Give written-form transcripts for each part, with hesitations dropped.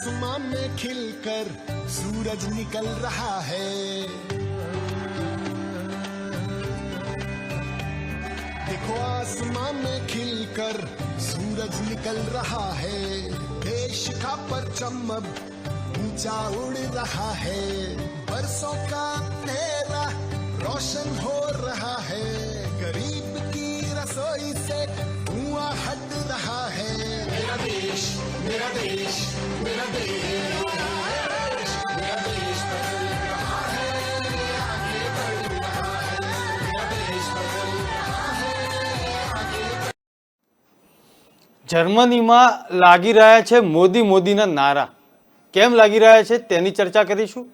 आसमां में खिलकर सूरज निकल रहा है। देखो आसमां में खिलकर सूरज निकल रहा है। देश का परचम अब ऊंचा उड़ रहा है। बरसों का अंधेरा रोशन हो रहा है। गरीब की रसोई से धुआं हट रहा है। मेरा देश, मेरा देश, मेरा देश, मेरा देश बदल रहा है, आगे बढ़ रहा है। मेरा देश बदल रहा है, आगे। જર્મનીમાં લાગી રહ્યા છે મોદીના નારા. કેમ લાગી રહ્યા છે તેની ચર્ચા કરીશું.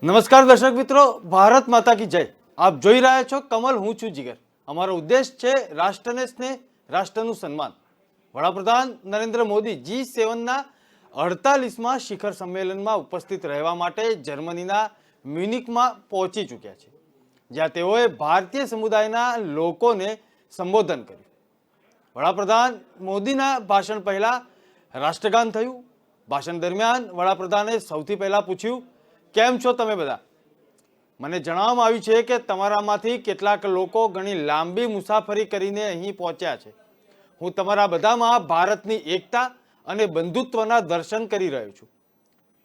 નમસ્કાર દર્શક મિત્રો, ભારત માતા કી જય. આપ જોઈ રહ્યા છો કમલ, હું છું જીગર. અમારો ઉદ્દેશ છે રાષ્ટ્રને સ્નેહ, રાષ્ટ્રનું સન્માન. વડાપ્રધાન નરેન્દ્ર મોદી G7ના 48મા શિખર સંમેલનમાં ઉપસ્થિત રહેવા માટે જર્મનીના મ્યુનિકમાં પહોંચી ચૂક્યા છે, જ્યાં તેઓએ ભારતીય સમુદાયના લોકોને સંબોધન કર્યું. વડાપ્રધાન મોદીના ભાષણ પહેલા રાષ્ટ્રગાન થયું. ભાષણ દરમિયાન વડાપ્રધાને સૌથી પહેલા પૂછ્યું, કેમ છો તમે બધા? મને જણાવવામાં આવ્યું છે કે તમારામાંથી કેટલાક લોકો ઘણી લાંબી મુસાફરી કરીને અહીં પહોંચ્યા છે. હું તમારા બધામાં ભારતની એકતા અને બંધુત્વના દર્શન કરી રહ્યો છું.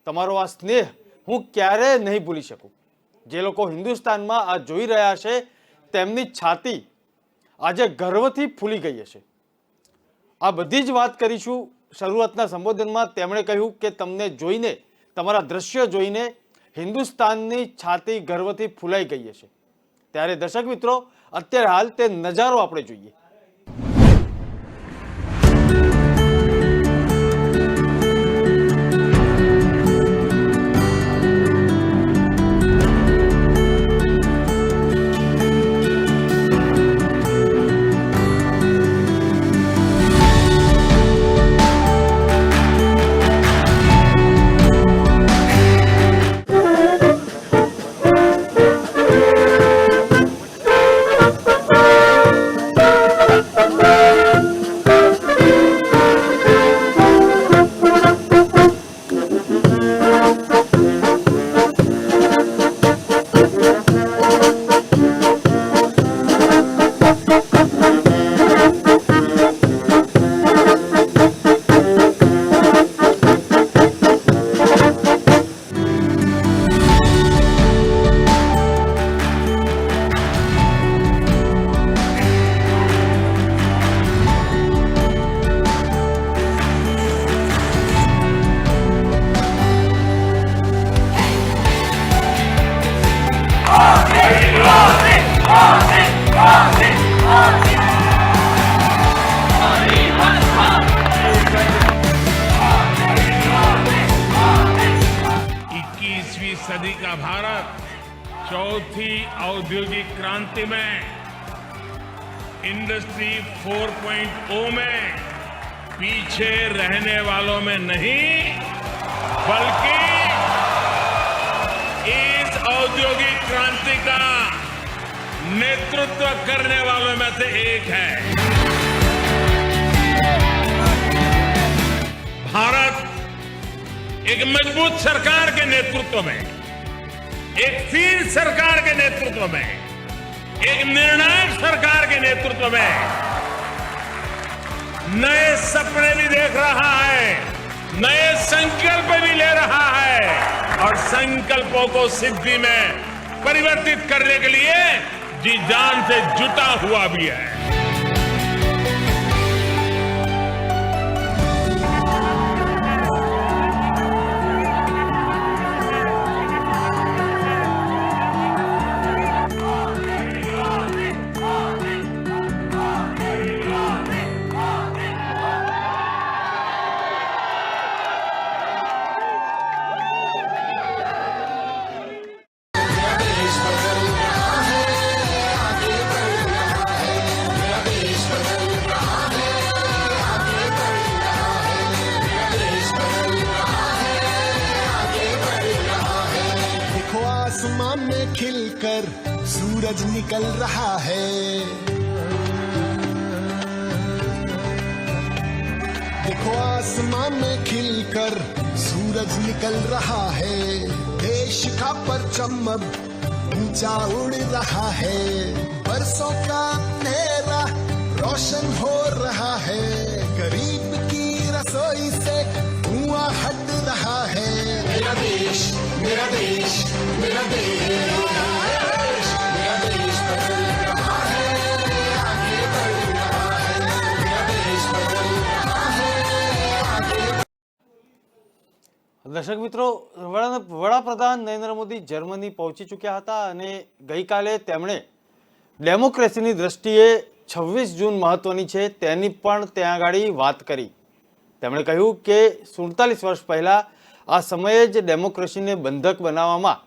તમારો આ સ્નેહ હું ક્યારેય નહીં ભૂલી શકું. જે લોકો હિન્દુસ્તાનમાં આ જોઈ રહ્યા છે તેમની છાતી આજે ગર્વથી ફૂલી ગઈ હશે. આ બધી જ વાત કરીશું. શરૂઆતના સંબોધનમાં તેમણે કહ્યું કે તમને જોઈને, તમારા દ્રશ્ય જોઈને હિન્દુસ્તાનની છાતી ગર્વથી ફૂલાઈ ગઈ હશે. ત્યારે દર્શક મિત્રો, અત્યારે હાલ તે નજારો આપણે જોઈએ. सदी का भारत चौथी औद्योगिक क्रांति में इंडस्ट्री 4.0 में पीछे रहने वालों में नहीं, बल्कि इस औद्योगिक क्रांति का नेतृत्व करने वालों में से एक है. भारत एक मजबूत सरकार के नेतृत्व में, एक स्थिर सरकार के नेतृत्व में, एक निर्णायक सरकार के नेतृत्व में नए सपने भी देख रहा है, नए संकल्प भी ले रहा है और संकल्पों को सिद्धि में परिवर्तित करने के लिए जी जान से जुटा हुआ भी है. आसमां में खिलकर सूरज निकल रहा है। देखो आसमां में खिलकर सूरज सूरज निकल रहा है, देश का परचम अब ऊंचा उड़ रहा है, बरसों का अंधेरा रोशन हो रहा है, गरीब की रसोई से धुआं हट रहा है। मेरा देश, मेरा देश, मेरा देश, मेरा देश बदल रहा है, आगे बढ़ रहा है, मेरा देश बदल रहा है, आगे। દર્શક મિત્રો, વડાપ્રધાન નરેન્દ્ર મોદી જર્મની પહોંચી ચૂક્યા હતા અને ગઈકાલે તેમણે ડેમોક્રેસીની દ્રષ્ટિએ 26 જૂન મહત્વની છે તેની પણ ત્યાં આગળ વાત કરી. તેમણે કહ્યું કે 47 વર્ષ પહેલાં આ સમયે જ ડેમોક્રેસીને બંધક બનાવવામાં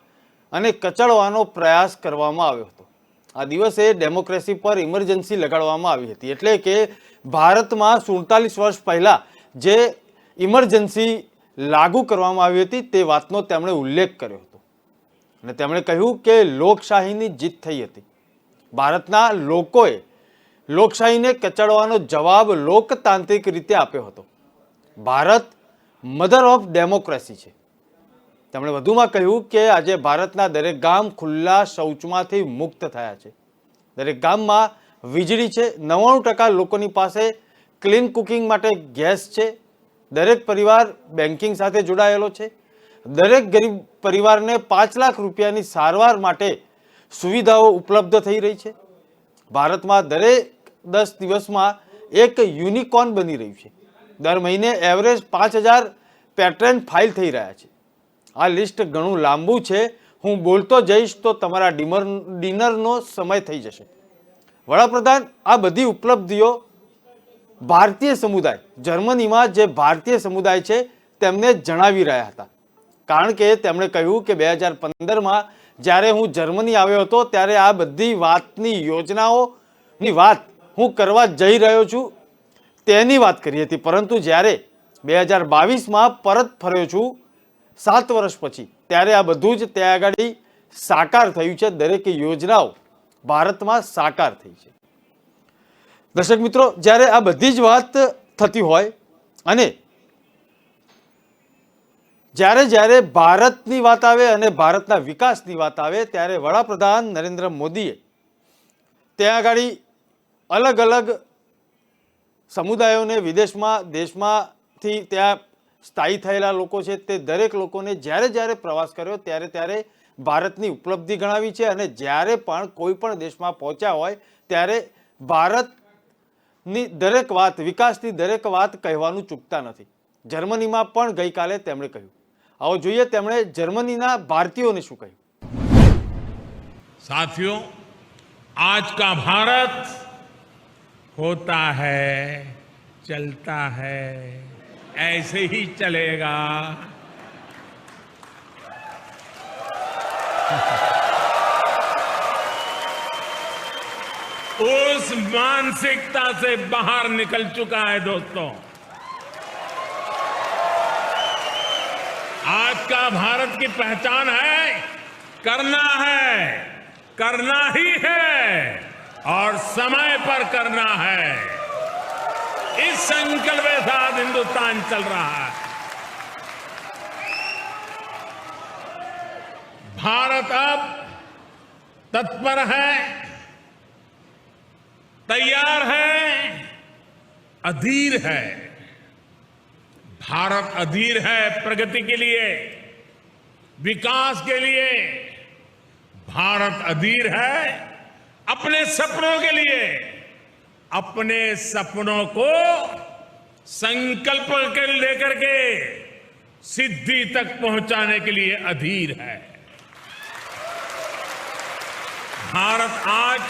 અને કચડવાનો પ્રયાસ કરવામાં આવ્યો હતો. આ દિવસે ડેમોક્રેસી પર ઇમરજન્સી લગાડવામાં આવી હતી, એટલે કે ભારતમાં 47 વર્ષ પહેલાં જે ઇમરજન્સી લાગુ કરવામાં આવી હતી તે વાતનો તેમણે ઉલ્લેખ કર્યો હતો અને તેમણે કહ્યું કે લોકશાહીની જીત થઈ હતી. ભારતના લોકોએ લોકશાહીને કચડવાનો જવાબ લોકતાંત્રિક રીતે આપ્યો હતો. ભારત મધર ઓફ ડેમોક્રેસી છે. તેમણે વધુમાં કહ્યું કે આજે ભારતના દરેક ગામ ખુલ્લા શૌચમાંથી મુક્ત થયા છે. દરેક ગામમાં વીજળી છે, 99% લોકોની પાસે ક્લીન કુકિંગ માટે ગેસ છે, દરેક પરિવાર બેન્કિંગ સાથે જોડાયેલો છે, દરેક ગરીબ પરિવારને 5 લાખ રૂપિયાની સારવાર માટે સુવિધાઓ ઉપલબ્ધ થઈ રહી છે. ભારતમાં દરેક 10 દિવસમાં એક યુનિકોર્ન બની રહ્યું છે. દર મહિને એવરેજ 5000 પેટન્ટ ફાઇલ થઈ રહ્યા છે. આ લિસ્ટ ઘણું લાંબુ છે. હું બોલતો જઈશ તો તમારા ડિનરનો સમય થઈ જશે. વડાપ્રધાન આ બધી ઉપલબ્ધિઓ ભારતીય સમુદાય, જર્મનીમાં જે ભારતીય સમુદાય છે તેમને જણાવી રહ્યા હતા. કારણ કે તેમણે કહ્યું કે 2015માં જ્યારે હું જર્મની આવ્યો હતો ત્યારે આ બધી વાતની યોજનાઓની વાત હું કરવા જઈ રહ્યો છું તેની વાત કરી હતી. પરંતુ જ્યારે 2022માં પરત ફર્યો છું 7 વર્ષ પછી, ત્યારે આ બધું જ ત્યાં આગળ સાકાર થયું છે. દરેક યોજનાઓ ભારતમાં સાકાર થઈ છે. દર્શક મિત્રો, જ્યારે આ બધી જ વાત થતી હોય અને જ્યારે ભારતની વાત આવે અને ભારતના વિકાસની વાત આવે ત્યારે વડાપ્રધાન નરેન્દ્ર મોદીએ ત્યાં આગળ અલગ અલગ સમુદાયોને વિદેશમાં દેશમાંથી ત્યાં સ્થાયી થયેલા લોકો છે તે દરેક લોકોને જ્યારે પ્રવાસ કર્યો ત્યારે ભારતની ઉપલબ્ધિ ગણાવી છે અને જ્યારે પણ કોઈ પણ દેશમાં પહોંચ્યા હોય ત્યારે ભારતની દરેક વાત, વિકાસની દરેક વાત કહેવાનું ચૂકતા નથી. જર્મનીમાં પણ ગઈકાલે તેમણે કહ્યું. आओ જોઈએ તેમણે જર્મનીના ભારતીયોને શું કહ્યું. साथियों, आज का भारत होता है, चलता है, ऐसे ही चलेगा. उस मानसिकता से बाहर निकल चुका है दोस्तों. आज का भारत की पहचान है करना ही है और समय पर करना है. इस संकल्प के साथ हिंदुस्तान चल रहा है. भारत अब तत्पर है, तैयार है, अधीर है. भारत अधीर है प्रगति के लिए, विकास के लिए. भारत अधीर है अपने सपनों के लिए. अपने सपनों को संकल्प के लेकर के सिद्धि तक पहुंचाने के लिए अधीर है. भारत आज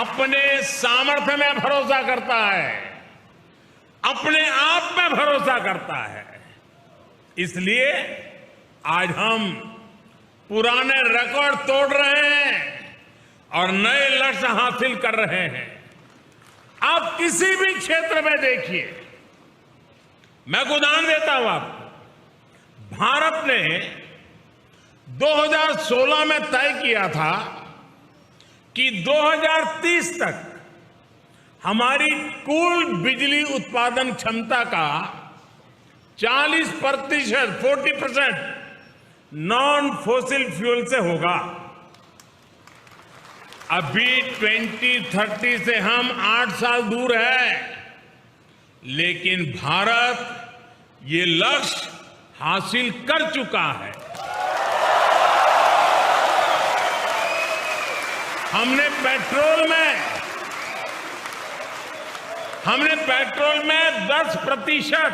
अपने सामर्थ्य में भरोसा करता है, अपने आप में भरोसा करता है. इसलिए आज हम पुराने रिकॉर्ड तोड़ रहे हैं और नए लक्ष्य हासिल कर रहे हैं. आप किसी भी क्षेत्र में देखिए, मैं उदाहरण देता हूं आपको. भारत ने 2016 में तय किया था कि 2030 तक हमारी कुल बिजली उत्पादन क्षमता का 40% नॉन फॉसिल फ्यूल से होगा। अभी 2030 से हम 8 साल दूर हैं, लेकिन भारत ये लक्ष्य हासिल कर चुका है। हमने पेट्रोल में 10%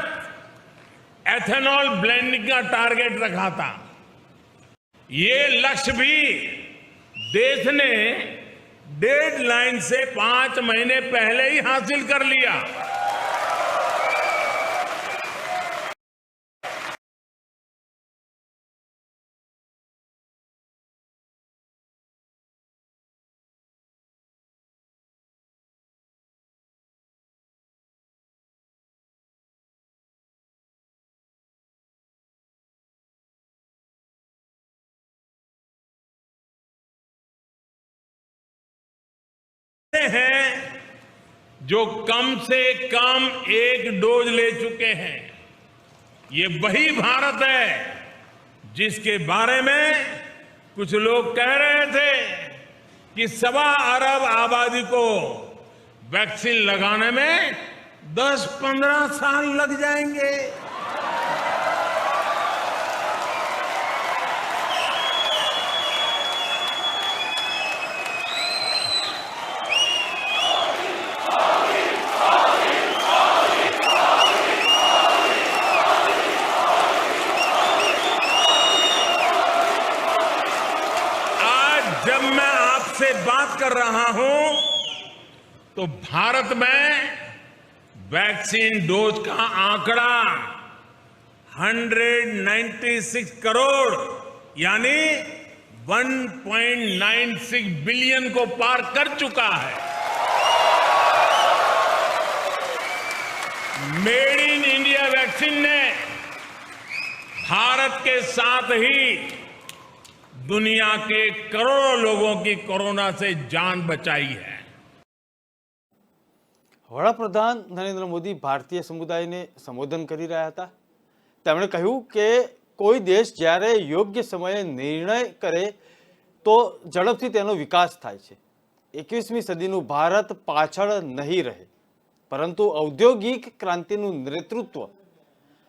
एथेनॉल ब्लेंडिंग का टारगेट रखा था। ये लक्ष्य भी देश ने डेडलाइन से 5 महीने पहले ही हासिल कर लिया। हैं जो कम से कम 1 डोज ले चुके हैं। ये वही भारत है जिसके बारे में कुछ लोग कह रहे थे कि 1.25 अरब आबादी को वैक्सीन लगाने में 10-15 साल लग जाएंगे। जब मैं आपसे बात कर रहा हूं तो भारत में वैक्सीन डोज का आंकड़ा 196 करोड़ यानी 1.96 बिलियन को पार कर चुका है। मेड इन इंडिया वैक्सीन ने भारत के साथ ही दुनिया के करोड़ों लोगों की कोरोना से जान बचाई है। વડાપ્રધાન નરેન્દ્ર મોદી ભારતીય સમુદાયને સંબોધન કરી રહ્યા હતા। તેમણે કહ્યું કે કોઈ દેશ જ્યારે યોગ્ય સમયે નિર્ણય કરે તો ઝડપથી તેનો વિકાસ થાય છે। 21મી સદીનું ભારત પાછળ નહીં રહે, પરંતુ ઔદ્યોગિક ક્રાંતિનું નેતૃત્વ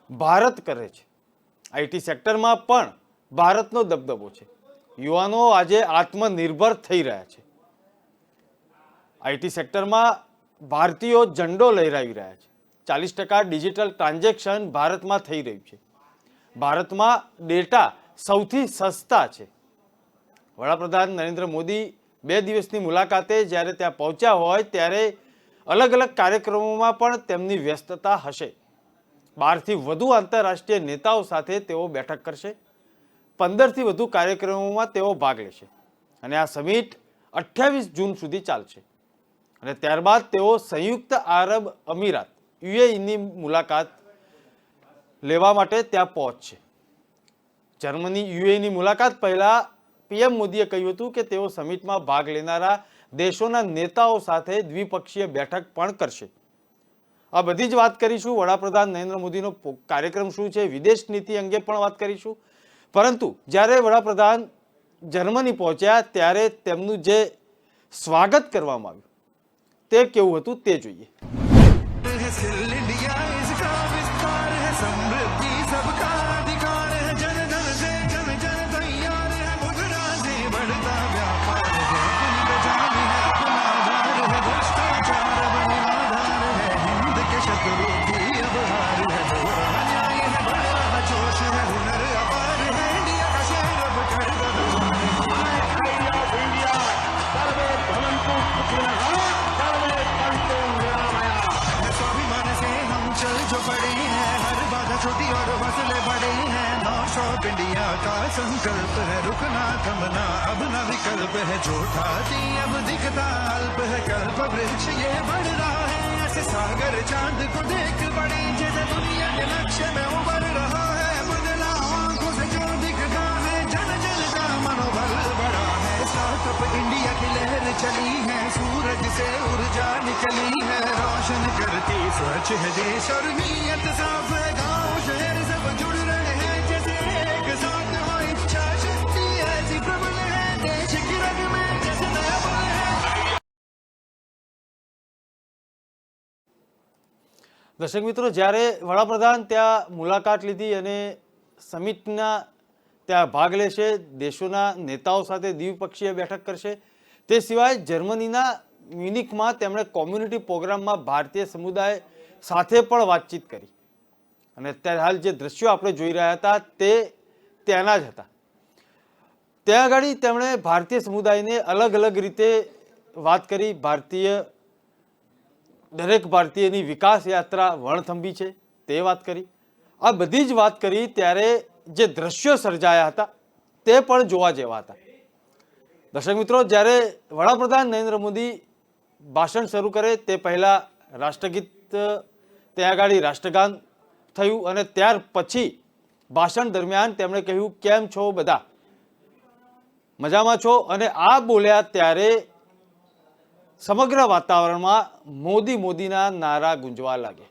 ભારત કરે છે। આઈટી સેક્ટરમાં પણ ભારતનો દબદબો છે। યુવાનો આજે આત્મનિર્ભર થઈ રહ્યા છે। આઈટી સેક્ટરમાં ભારતીયો ઝંડો લહેરાવી રહ્યા છે। 40% ડિજિટલ ટ્રાન્ઝેક્શન ભારતમાં થઈ રહ્યું છે। ભારતમાં ડેટા સૌથી સસ્તા છે। વડાપ્રધાન નરેન્દ્ર મોદી 2 દિવસની મુલાકાતે જ્યારે ત્યાં પહોંચ્યા હોય ત્યારે અલગ અલગ કાર્યક્રમોમાં પણ તેમની વ્યસ્તતા હશે। 12થી વધુ આંતરરાષ્ટ્રીય નેતાઓ સાથે તેઓ બેઠક કરશે। 15થી વધુ કાર્યક્રમોમાં તેઓ ભાગ લેશે અને આ સમિટ 28 જૂન સુધી ચાલશે અને ત્યારબાદ તેઓ સંયુક્ત આરબ અમીરાત યુએઈની મુલાકાત લેવા માટે ત્યાં પહોંચશે। જર્મની યુએઈની મુલાકાત પહેલા પીએમ મોદીએ કહ્યું હતું કે તેઓ સમિટમાં ભાગ લેનારા દેશોના નેતાઓ સાથે દ્વિપક્ષીય બેઠક પણ કરશે। આ બધી જ વાત કરીશું। વડાપ્રધાન નરેન્દ્ર મોદીનો કાર્યક્રમ શું છે, વિદેશ નીતિ અંગે પણ વાત કરીશું। પરંતુ જ્યારે વડાપ્રધાન જર્મની પહોંચ્યા ત્યારે તેમનું જે સ્વાગત કરવામાં આવ્યું તે કેવું હતું તે જોઈએ। इंडिया का संकल्प है, रुकना थमना अब न विकल्प है। जो ठाती अब दिखता अल्प है, कल्प वृक्ष ये बढ़ रहा है। ऐसे सागर चांद को देख बड़ी जैसे दुनिया के लक्ष्य में उभर रहा है। बदला आंखों से जो दिखता है, जन जन का मनोबल बड़ा है। स्टार्टअप इंडिया की लहर चली है, सूरज से ऊर्जा निकली है। रोशन करती स्वच्छ है देश और नीयत साफ है, गाँव शहर દર્શક મિત્રો, જ્યારે વડાપ્રધાન ત્યાં મુલાકાત લીધી અને સમિટના ત્યાં ભાગ લેશે, દેશોના નેતાઓ સાથે દ્વિપક્ષીય બેઠક કરશે, તે સિવાય જર્મનીના મ્યુનિકમાં તેમણે કોમ્યુનિટી પ્રોગ્રામમાં ભારતીય સમુદાય સાથે પણ વાતચીત કરી. અને અત્યારે હાલ જે દ્રશ્યો આપણે જોઈ રહ્યા હતા તે ત્યાંના જ હતા. ત્યાં આગળ તેમણે ભારતીય સમુદાયને અલગ અલગ રીતે વાત કરી. દરેક ભારતીયની વિકાસ યાત્રા વણથંભી છે તે વાત કરી. આ બધી જ વાત કરી ત્યારે જે દ્રશ્યો સર્જાયા હતા તે પણ જોવા જેવા હતા. દર્શક મિત્રો, જ્યારે વડાપ્રધાન નરેન્દ્ર મોદી ભાષણ શરૂ કરે તે પહેલાં રાષ્ટ્રગીત ત્યાં આગળ રાષ્ટ્રગાન થયું અને ત્યાર પછી ભાષણ દરમિયાન તેમણે કહ્યું, કેમ છો બધા, મજામાં છો? અને આ બોલ્યા ત્યારે સમગ્ર વાતાવરણમાં મોદીના નારા ગુંજવા લાગ્યા.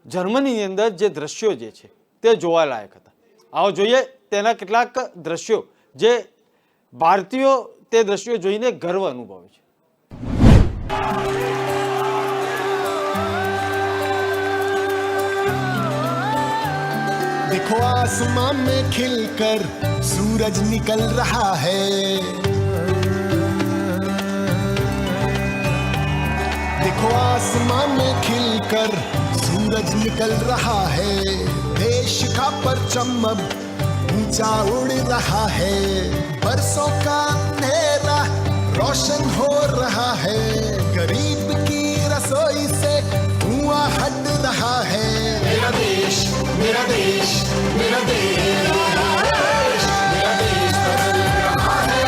જર્મનીની અંદર જે દ્રશ્યો જે છે તે જોવાલાયક હતા. આવો જોઈએ તેના કેટલાક દ્રશ્યો જે ભારતીયો તે દ્રશ્યો જોઈને ગર્વ અનુભવે છે. देखो आसमां में खिलकर सूरज निकल रहा है, देखो आसमां में खिलकर सूरज निकल रहा है, देश का परचम अब ऊंचा उड़ रहा है, बरसों का अंधेरा रोशन हो रहा है, गरीब की रसोई से धुआं हट रहा है. मेरा देश, मेरा देश, मेरा देश, मेरा देश बदल रहा है,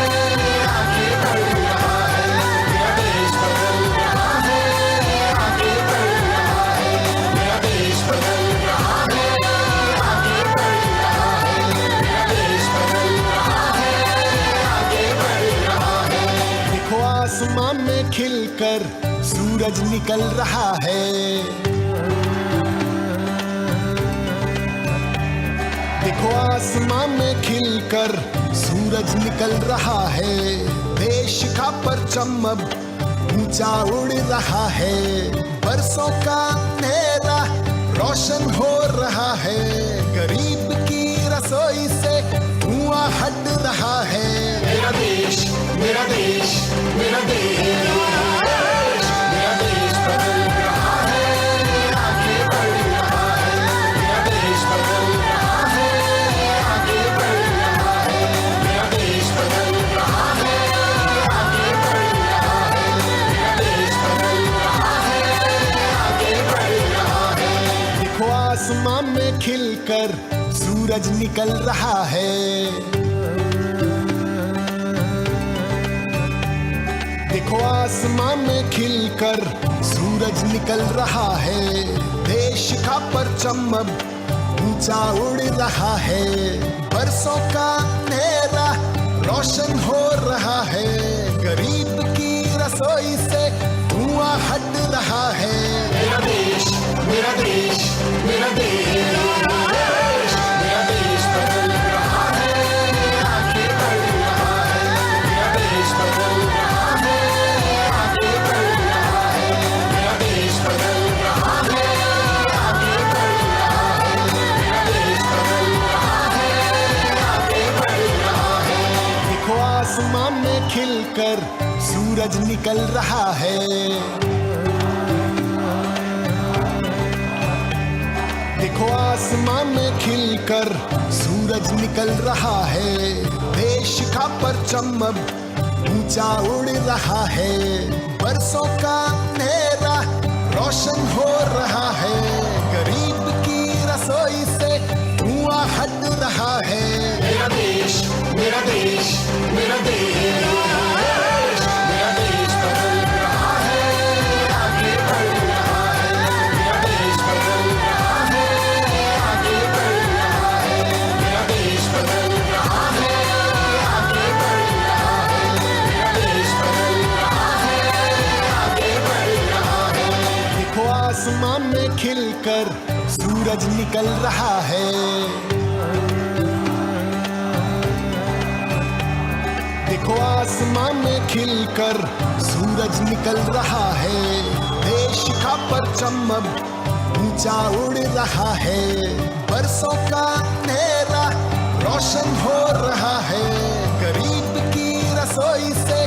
आगे बढ़ रहा है, मेरा देश बदल रहा है, आगे बढ़ रहा है, मेरा देश बदल रहा है, आगे बढ़ रहा है, मेरा देश बदल रहा है, आगे बढ़ रहा है. देखो आसमां में खिलकर सूरज निकल रहा है, देखो आसमां में खिलकर सूरज निकल रहा है, देश का परचम अब ऊंचा उड़ रहा है, बरसों का अंधेरा रोशन हो रहा है, गरीब की रसोई से धुआं हट रहा है. मेरा देश, मेरा देश, मेरा देश, मेरा देश बदल रहा है, आगे बढ़ रहा है, मेरा देश बदल रहा है, आगे बढ़ रहा है, मेरा देश बदल रहा है, आगे बढ़ रहा है, मेरा देश बदल रहा है, आगे बढ़ रहा है. देखो आसमां में खिलकर सूरज निकल रहा है, देखो आसमां में खिलकर सूरज निकल रहा है, देश का परचम अब ऊंचा उड़ रहा है, बरसों का अंधेरा रोशन हो रहा है, गरीब की रसोई से धुआं हट रहा है. मेरा देश, मेरा देश, मेरा देश, मेरा देश बदल रहा है, आगे बढ़ रहा है, मेरा देश बदल रहा है, आगे बढ़ रहा है, मेरा देश बदल रहा है, आगे बढ़ रहा है, मेरा देश बदल रहा है, आगे बढ़ रहा है. देखो आसमां में खिलकर सूरज निकल रहा है, देखो आसमां में खिलकर सूरज निकल रहा है, देश का परचम अब ऊंचा उड़ रहा है, बरसों का अंधेरा रोशन हो रहा है, गरीब की रसोई से धुआं हट रहा है. मेरा देश, मेरा देश, मेरा देश, मेरा देश बदल रहा है, आगे बढ़ रहा है, मेरा देश बदल रहा है, आगे बढ़ रहा है, मेरा देश बदल रहा है, आगे बढ़ रहा है, मेरा देश बदल रहा है, आगे बढ़ रहा है. देखो आसमां में खिलकर सूरज निकल रहा है, देखो आसमां में खिलकर सूरज निकल रहा है, देश शिखा परचम अब ऊंचा उड़ रहा है, बरसों का अंधेरा रोशन हो रहा है, गरीब की रसोई से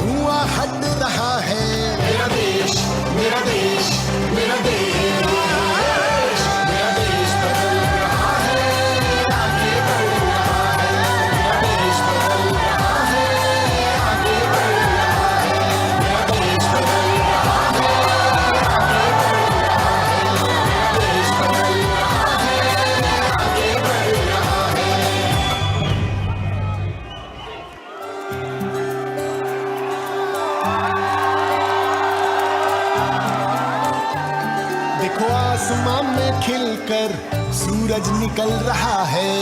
धुआं हट रहा है। मेरा देश, मेरा देश, मेरा देश, मेरा देश बदल रहा है, आगे बढ़ रहा है, मेरा देश बदल रहा है, आगे बढ़ रहा है, मेरा देश बदल रहा है, आगे बढ़ रहा है, मेरा देश बदल रहा है, आगे बढ़ रहा है। देखो आसमां में खिलकर सूरज निकल रहा है,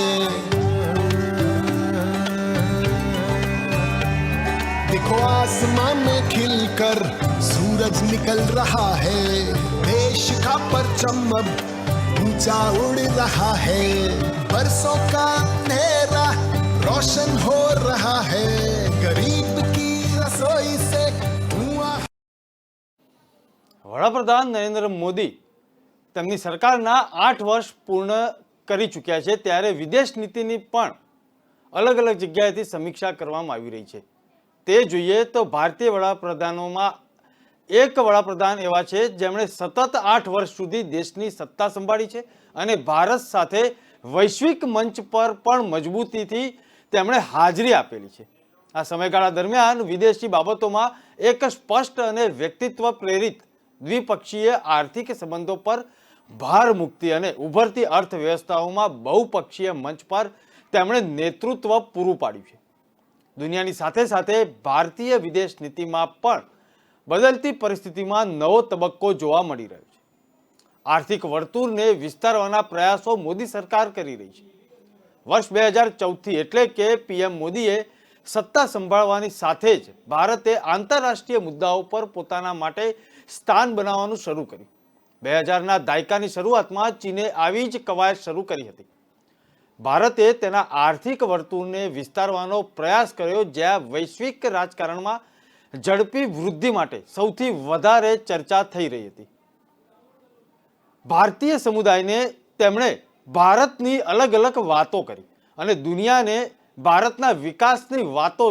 देखो आसमां में खिलकर सूरज निकल रहा है, देश का परचम अब ऊंचा उड़ रहा है, बरसों का अंधेरा रोशन हो रहा है, गरीब की रसोई से धुआं। વડાપ્રધાન નરેન્દ્ર મોદી તેમની સરકારના 8 વર્ષ પૂર્ણ કરી ચૂક્યા છે, ત્યારે વિદેશ નીતિની પણ અલગ અલગ જગ્યાએથી સમીક્ષા કરવામાં આવી રહી છે। તે જોઈએ તો ભારતીય વડાપ્રધાનોમાં એક વડાપ્રધાન એવા છે જેમણે સતત 8 વર્ષ સુધી દેશની સત્તા સંભાળી છે અને ભારત સાથે વૈશ્વિક મંચ પર પણ મજબૂતીથી તેમણે હાજરી આપેલી છે। આ સમયગાળા દરમિયાન વિદેશી બાબતોમાં એક સ્પષ્ટ અને વ્યક્તિત્વ પ્રેરિત દ્વિપક્ષીય આર્થિક સંબંધો પર ભાર મૂકતી અને ઉભરતી અર્થવ્યવસ્થાઓમાં બહુપક્ષીય મંચ પર તેમણે નેતૃત્વ પૂરું પાડ્યું છે। દુનિયાની સાથે સાથે ભારતીય વિદેશ નીતિમાં પણ બદલતી પરિસ્થિતિમાં નવો તબક્કો જોવા મળી રહ્યો છે। આર્થિક વર્તુળને વિસ્તારવાના પ્રયાસો મોદી સરકાર કરી રહી છે। વર્ષ 2014 એટલે કે પીએમ મોદીએ સત્તા સંભાળવાની સાથે જ ભારતે આંતરરાષ્ટ્રીય મુદ્દાઓ પર પોતાના માટે સ્થાન બનાવવાનું શરૂ કર્યું। 2000ના દાયકાની શરૂઆતમાં ચીને આવી જ કવાયત શરૂ કરી હતી। ભારતે તેના આર્થિક વર્તુળને વિસ્તારવાનો પ્રયાસ કર્યો, જ્યાં વૈશ્વિક રાજકારણમાં ઝડપી વૃદ્ધિ માટે સૌથી વધારે ચર્ચા થઈ રહી હતી। ભારતીય સમુદાયને તેમણે ભારતની અલગ અલગ વાતો કરી અને દુનિયાને ભારતના વિકાસની વાતો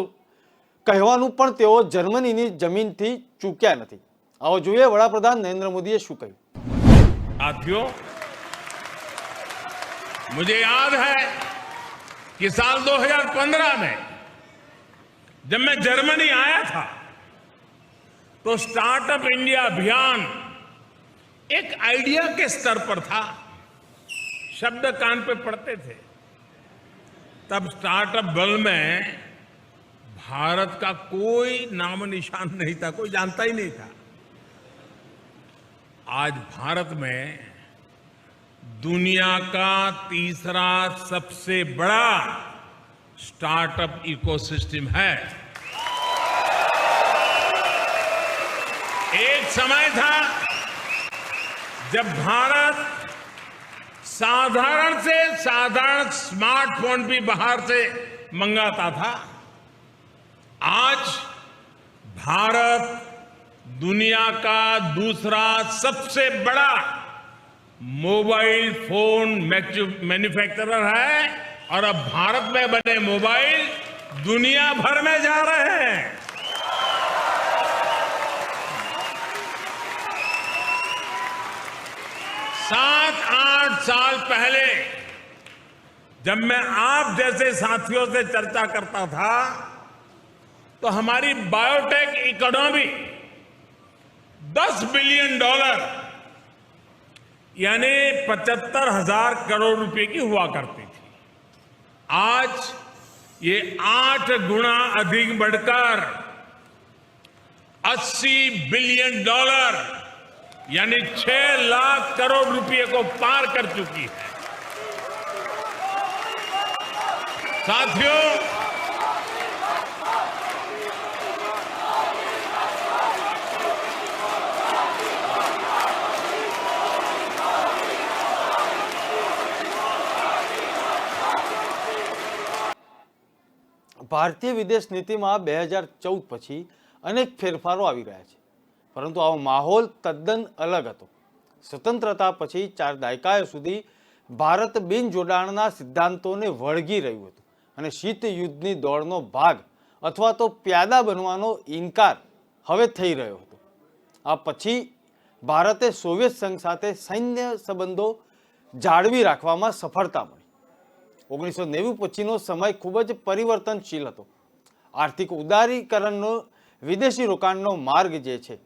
કહેવાનું પણ તેઓ જર્મનીની જમીનથી ચૂક્યા નથી। आओ જોઈએ વડાપ્રધાન નરેન્દ્ર મોદીએ શું કહ્યું। साथियों, मुझे याद है कि साल 2015 में जब मैं जर्मनी आया था तो स्टार्टअप इंडिया अभियान एक आइडिया के स्तर पर था, शब्द कान पे पड़ते थे। तब स्टार्टअप वर्ल्ड में भारत का कोई नाम निशान नहीं था, कोई जानता ही नहीं था। आज भारत में दुनिया का तीसरा सबसे बड़ा स्टार्टअप इकोसिस्टम है। एक समय था जब भारत साधारण से साधारण स्मार्टफोन भी बाहर से मंगाता था। आज भारत दुनिया का दूसरा सबसे बड़ा मोबाइल फोन मैन्युफैक्चरर है और अब भारत में बने मोबाइल दुनिया भर में जा रहे हैं। 7-8 साल पहले जब मैं आप जैसे साथियों से चर्चा करता था तो हमारी बायोटेक इकोनॉमी $10 बिलियन यानी 75,000 करोड़ रुपए की हुआ करती थी। आज ये 8 गुना अधिक बढ़कर $80 बिलियन यानी 6 लाख करोड़ रुपए को पार कर चुकी है। साथियों, ભારતીય વિદેશ નીતિમાં 2014 પછી અનેક ફેરફારો આવી રહ્યા છે। પરંતુ આવો માહોલ તદ્દન અલગ હતો. સ્વતંત્રતા પછી 4 દાયકાઓ સુધી ભારત બિન જોડાણના સિદ્ધાંતોને વળગી રહ્યું હતું અને શીત યુદ્ધની દોડનો ભાગ અથવા તો પ્યાદા બનવાનો ઇનકાર હવે થઈ રહ્યો હતો. આ પછી ભારતે સોવિયત સંઘ સાથે સૈન્ય સંબંધો જાળવી રાખવામાં સફળતા મળી. 1990 પછીનો સમય ખૂબ જ પરિવર્તનશીલ હતો. આર્થિક ઉદારીકરણનો વિદેશી રોકાણનો માર્ગ જે છે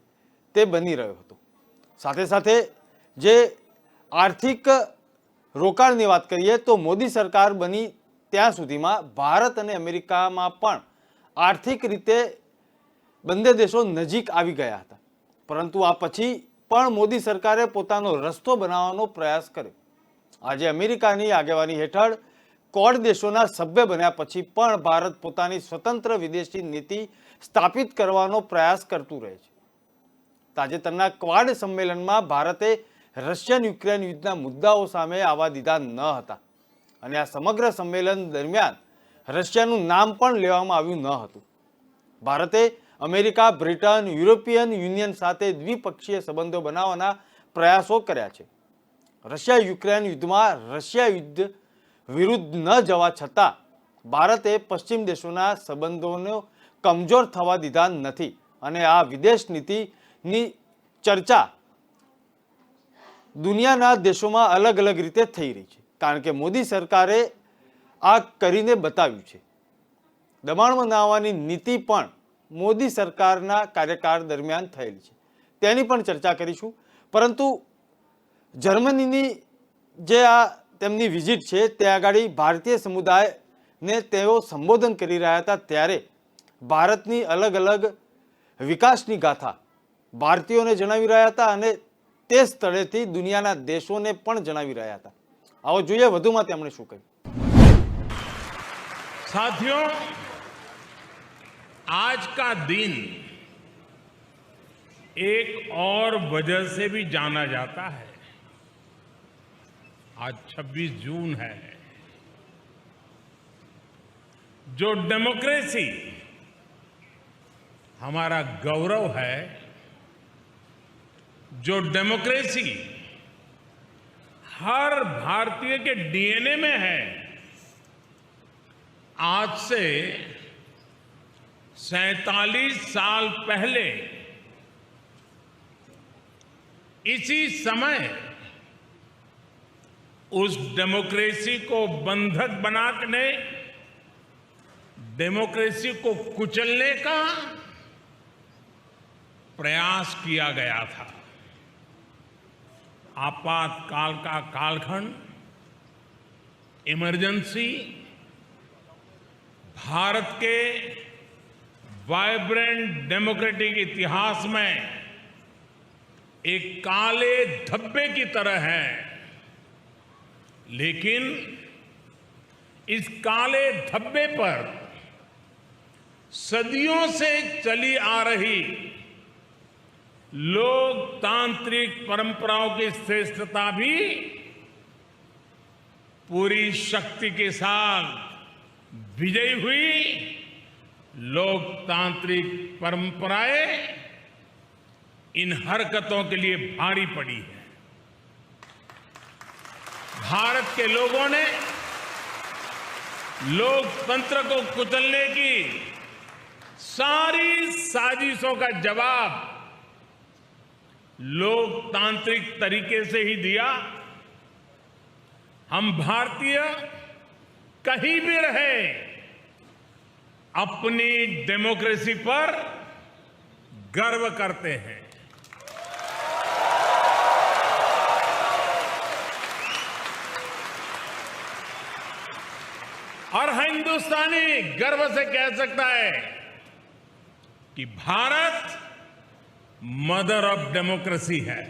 તે બની રહ્યો હતો. સાથે સાથે જે આર્થિક રોકાણની વાત કરીએ તો મોદી સરકાર બની ત્યાં સુધીમાં ભારત અને અમેરિકામાં પણ આર્થિક રીતે બંને દેશો નજીક આવી ગયા હતા. પરંતુ આ પછી પણ મોદી સરકારે પોતાનો રસ્તો બનાવવાનો પ્રયાસ કર્યો. આજે અમેરિકાની આગેવાની હેઠળ ક્વાડ દેશોના સભ્ય બન્યા પછી પણ ભારત પોતાની સ્વતંત્ર વિદેશી નીતિ સ્થાપિત કરવાનો પ્રયાસ કરતું રહે છે. તાજેતરના ક્વાડ સંમેલનમાં ભારતે રશિયન યુક્રેન યુદ્ધના મુદ્દાઓ સામે આવવા દીધા ન હતા અને આ સમગ્ર સંમેલન દરમિયાન રશિયાનું નામ પણ લેવામાં આવ્યું ન હતું. ભારતે અમેરિકા, બ્રિટન, યુરોપિયન યુનિયન સાથે દ્વિપક્ષીય સંબંધો બનાવવાના પ્રયાસો કર્યા છે. રશિયા યુક્રેન યુદ્ધમાં રશિયા યુદ્ધ વિરુદ્ધ ન જવા છતાં ભારતે પશ્ચિમ દેશોના સંબંધોને કમજોર થવા દીધા નથી અને આ વિદેશ નીતિની ચર્ચા દુનિયાના દેશોમાં અલગ અલગ રીતે થઈ રહી છે. કારણ કે મોદી સરકારે આ કરીને બતાવ્યું છે. દબાણ બનાવવાની નીતિ પણ મોદી સરકારના કાર્યકાળ દરમિયાન થયેલી છે, તેની પણ ચર્ચા કરીશું. પરંતુ જર્મનીની જે આ તેમની વિઝિટ છે ત્યાં આગળ ભારતીય સમુદાયને તેઓ સંબોધન કરી રહ્યા હતા ત્યારે ભારતની અલગ અલગ વિકાસની ગાથા ભારતીયોને જણાવી રહ્યા હતા અને તે સ્થળેથી દુનિયાના દેશોને પણ જણાવી રહ્યા હતા. આવો જોઈએ વધુમાં તેમણે શું કહ્યું. साथियों, आज का दिन एक और वजह से भी जाना जाता है. आज 26 जून है. जो डेमोक्रेसी हमारा गौरव है, जो डेमोक्रेसी हर भारतीय के डीएनए में है, आज से 47 साल पहले इसी समय उस डेमोक्रेसी को बंधक बनाने, डेमोक्रेसी को कुचलने का प्रयास किया गया था. आपातकाल का कालखंड, इमरजेंसी भारत के वाइब्रेंट डेमोक्रेटिक इतिहास में एक काले धब्बे की तरह है. लेकिन इस काले धब्बे पर सदियों से चली आ रही लोकतांत्रिक परंपराओं की श्रेष्ठता भी पूरी शक्ति के साथ विजयी हुई. लोकतांत्रिक परंपराएं इन हरकतों के लिए भारी पड़ी है. भारत के लोगों ने लोकतंत्र को कुचलने की सारी साजिशों का जवाब लोकतांत्रिक तरीके से ही दिया. हम भारतीय कहीं भी रहे अपनी डेमोक्रेसी पर गर्व करते हैं. और हिंदुस्तानी गर्व से कह सकता है कि भारत मदर ऑफ डेमोक्रेसी है.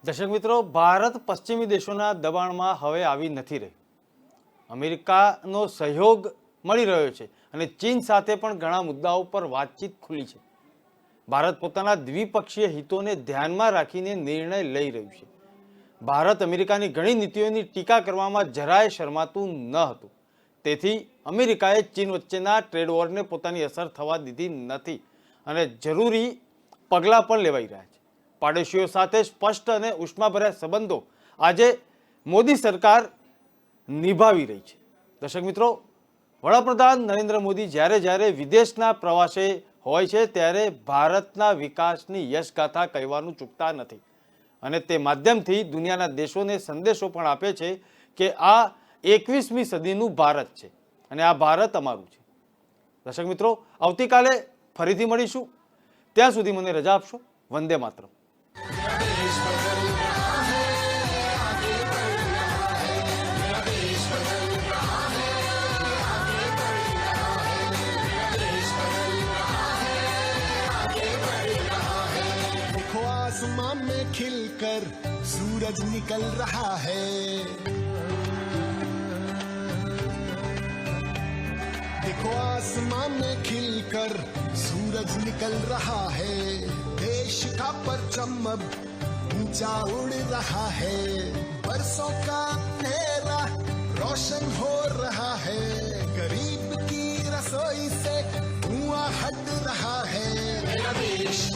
દર્શક મિત્રો, ભારત પશ્ચિમી દેશોના દબાણમાં હવે આવી નથી રહ્યું. અમેરિકાનો સહયોગ મળી રહ્યો છે અને ચીન સાથે પણ ઘણા મુદ્દાઓ પર વાતચીત ખુલી છે. ભારત પોતાના દ્વિપક્ષીય હિતોને ધ્યાનમાં રાખીને નિર્ણય લઈ રહ્યું છે. ભારત અમેરિકાની ઘણી નીતિઓની ટીકા કરવામાં જરાય શરમાતું ન હતું. તેથી અમેરિકાએ ચીન વચ્ચેના ટ્રેડ વોરને પોતાની અસર થવા દીધી નથી અને જરૂરી પગલાં પણ લેવાઈ રહ્યા છે. પાડોશીઓ સાથે સ્પષ્ટ અને ઉષ્માભર્યા સંબંધો આજે મોદી સરકાર નિભાવી રહી છે. દર્શક મિત્રો, વડાપ્રધાન નરેન્દ્ર મોદી જ્યારે વિદેશના પ્રવાસે હોય છે ત્યારે ભારતના વિકાસની યશગાથા કહેવાનું ચૂકતા નથી અને તે માધ્યમથી દુનિયાના દેશોને સંદેશો પણ આપે છે કે આ 21મી સદીનું ભારત છે અને આ ભારત અમારું છે. દર્શક મિત્રો, આવતીકાલે ફરીથી મળીશું. ત્યાં સુધી મને રજા આપશો. વંદે માતરમ. देखो आसमां में खिलकर सूरज निकल रहा है. देखो आसमां में खिलकर सूरज निकल रहा है. देश का परचम अब ऊंचा उड़ रहा है. बरसों का अंधेरा रोशन हो रहा है. गरीब की रसोई से धुआं हट रहा है. मेरा देश